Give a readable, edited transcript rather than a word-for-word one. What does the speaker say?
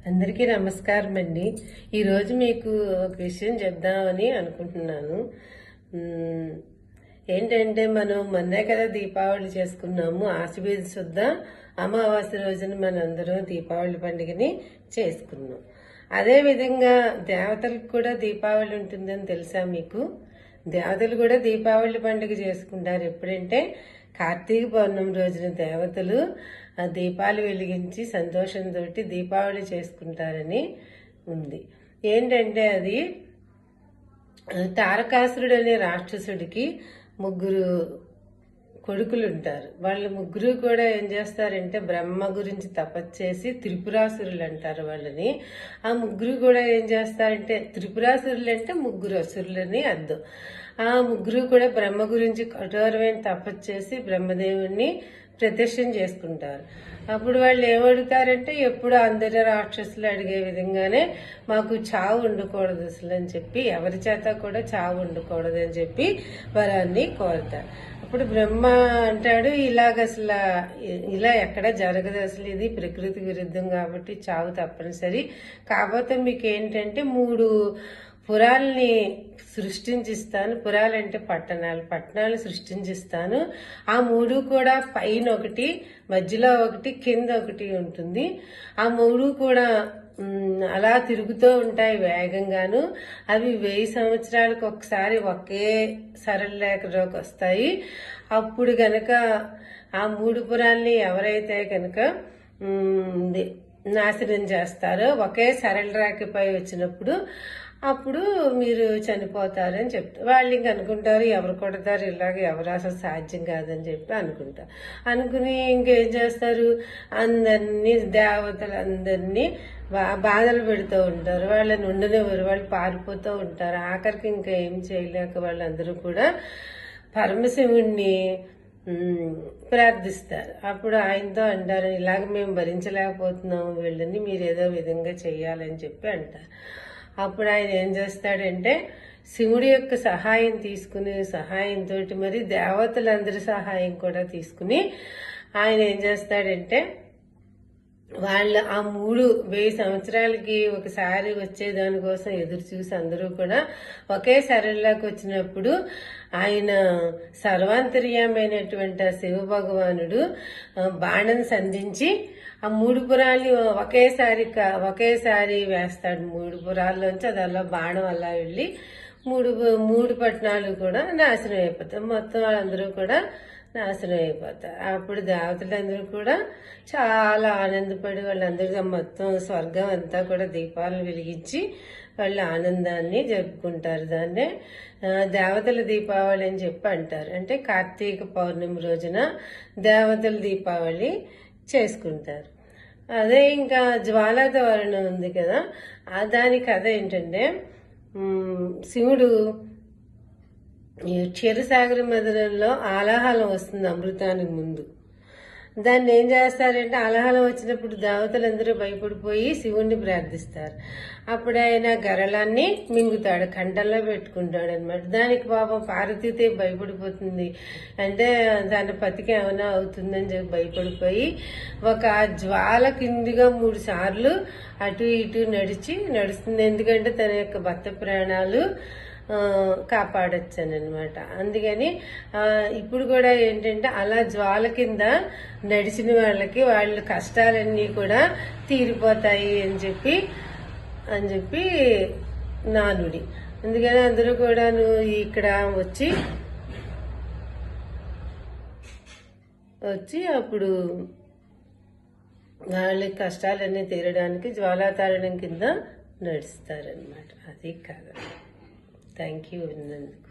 అందరికీ నమస్కారం అండి. ఈరోజు మీకు ఒక విషయం చెప్దామని అనుకుంటున్నాను. ఏంటంటే మనం మొన్నే కదా దీపావళి చేసుకున్నాము. ఆశ్వీజ శుద్ధ అమావాస్య రోజున మనందరం దీపావళి పండుగని చేసుకున్నాం. అదేవిధంగా దేవతలకు కూడా దీపావళి ఉంటుందని తెలుసా మీకు? దేవతలు కూడా దీపావళి పండుగ చేసుకుంటారు. ఎప్పుడంటే కార్తీక పౌర్ణమి రోజున దేవతలు ఆ దీపాలు వెలిగించి సంతోషంతో దీపావళి చేసుకుంటారని ఉంది. ఏంటంటే అది తారకాసురుడు అనే రాక్షసుడికి ముగ్గురు కొడుకులు ఉంటారు. వాళ్ళు ముగ్గురు కూడా ఏం చేస్తారంటే బ్రహ్మ గురించి తపస్సు చేసి త్రిపురాసురులు అంటారు వాళ్ళని. ఆ ముగ్గురు కూడా ఏం చేస్తారంటే త్రిపురాసురులు అంటే ముగ్గురు అసురులని అర్థం. ఆ ముగ్గురు కూడా బ్రహ్మ గురించి కఠోరమైన తపస్సు చేసి బ్రహ్మదేవుణ్ణి ప్రదర్శన చేసుకుంటారు. అప్పుడు వాళ్ళు ఏమడుగుతారంటే ఎప్పుడు అందరి రాక్షసులు అడిగే విధంగానే మాకు చావు ఉండకూడదు అసలు అని చెప్పి, ఎవరి చేత కూడా చావు ఉండకూడదు అని చెప్పి వరాన్ని కోరుతారు. అప్పుడు బ్రహ్మ అంటాడు, ఇలాగ అసలు ఇలా ఎక్కడ జరగదు, అసలు ఇది ప్రకృతి విరుద్ధం కాబట్టి చావు తప్పనిసరి. కాకపోతే మీకు ఏంటంటే 3 పురాల్ని సృష్టించిస్తాను. పురాలంటే పట్టణాలు సృష్టించిస్తాను. ఆ 3 కూడా పైన ఒకటి, మధ్యలో ఒకటి, కింద ఒకటి ఉంటుంది. ఆ 3 కూడా అలా తిరుగుతూ ఉంటాయి వేగంగాను. అవి 1000 సంవత్సరాలకు ఒకసారి ఒకే సరళ రేఖలోకి వస్తాయి. అప్పుడు గనక ఆ 3 పురాల్ని ఎవరైతే కనుక నాశనం చేస్తారో ఒకే సరళ రేఖపై వచ్చినప్పుడు అప్పుడు మీరు చనిపోతారని చెప్తారు. వాళ్ళు ఇంక అనుకుంటారు ఎవరు కొడతారు, ఇలాగ ఎవరు అసలు సాధ్యం కాదని చెప్పి అనుకుంటారు. అనుకుని ఇంకేం చేస్తారు, అందరినీ దేవతలందరినీ బాధలు పెడుతూ ఉంటారు. వాళ్ళని ఉండనివ్వరు, వాళ్ళు పారిపోతూ ఉంటారు. ఆఖరికి ఇంకా ఏం చేయలేక వాళ్ళందరూ కూడా పరమశివుణ్ణి ప్రార్థిస్తారు. అప్పుడు ఆయనతో అంటారు, ఇలాగ మేము భరించలేకపోతున్నాము వీళ్ళని, మీరు ఏదో విధంగా చెయ్యాలని చెప్పి అంటారు. అప్పుడు ఆయన ఏం చేస్తాడంటే శివుడి యొక్క సహాయం తీసుకుని సహాయంతో మరి దేవతలందరి సహాయం కూడా తీసుకుని ఆయన ఏం చేస్తాడంటే వాళ్ళు ఆ 1000 సంవత్సరాలకి ఒకసారి వచ్చేదానికోసం ఎదురు చూసి అందరూ కూడా ఒకే సరళలోకి వచ్చినప్పుడు ఆయన సర్వాంతర్యమైనటువంటి ఆ శివ భగవానుడు బాణం సంధించి ఆ 3 పురాల్ని ఒకేసారి వేస్తాడు. 3 పురాల్లోంచి అది అలా బాణం అలా వెళ్ళి 3 పట్టణాలు కూడా నాశనం అయిపోతాయి. మొత్తం వాళ్ళందరూ కూడా నాశనం అయిపోతారు. అప్పుడు దేవతలందరూ కూడా చాలా ఆనందపడి వాళ్ళందరూ మొత్తం స్వర్గం అంతా కూడా దీపాలను వెలిగించి వాళ్ళ ఆనందాన్ని జరుపుకుంటారు. దాన్నే దేవతల దీపావళి అని చెప్పి అంటారు. అంటే కార్తీక పౌర్ణమి రోజున దేవతల దీపావళి చేసుకుంటారు. అదే ఇంకా జ్వాలా తోరణం ఉంది కదా, దాని కథ ఏంటంటే శివుడు క్షీరసాగర మధురంలో ఆలాహలం వస్తుంది అమృతానికి ముందు. దాన్ని ఏం చేస్తారంటే ఆలాహలం వచ్చినప్పుడు దేవతలందరూ భయపడిపోయి శివుణ్ణి ప్రార్థిస్తారు. అప్పుడు ఆయన గరళాన్ని మింగుతాడు, కంఠంలో పెట్టుకుంటాడు అనమాట. దానికి పాపం పార్వతీతే భయపడిపోతుంది. అంటే తన పతికి ఏమైనా అవుతుందని చెప్పి భయపడిపోయి ఒక జ్వాల కిందిగా 3 సార్లు అటు ఇటు నడుస్తుంది. ఎందుకంటే తన యొక్క భర్త ప్రాణాలు కాపాడొచ్చానమాట. అందుకని ఇప్పుడు కూడా ఏంటంటే అలా జ్వాల కింద నడిచిన వాళ్ళకి వాళ్ళ కష్టాలన్నీ కూడా తీరిపోతాయి అని చెప్పి నానుడి. అందుకని అందరూ కూడా ఇక్కడ వచ్చి అప్పుడు వాళ్ళ కష్టాలన్నీ తీరడానికి జ్వాలాతారణం కింద నడుస్తారనమాట. అది కాదు. థ్యాంక్ యూ విన్నందుకు.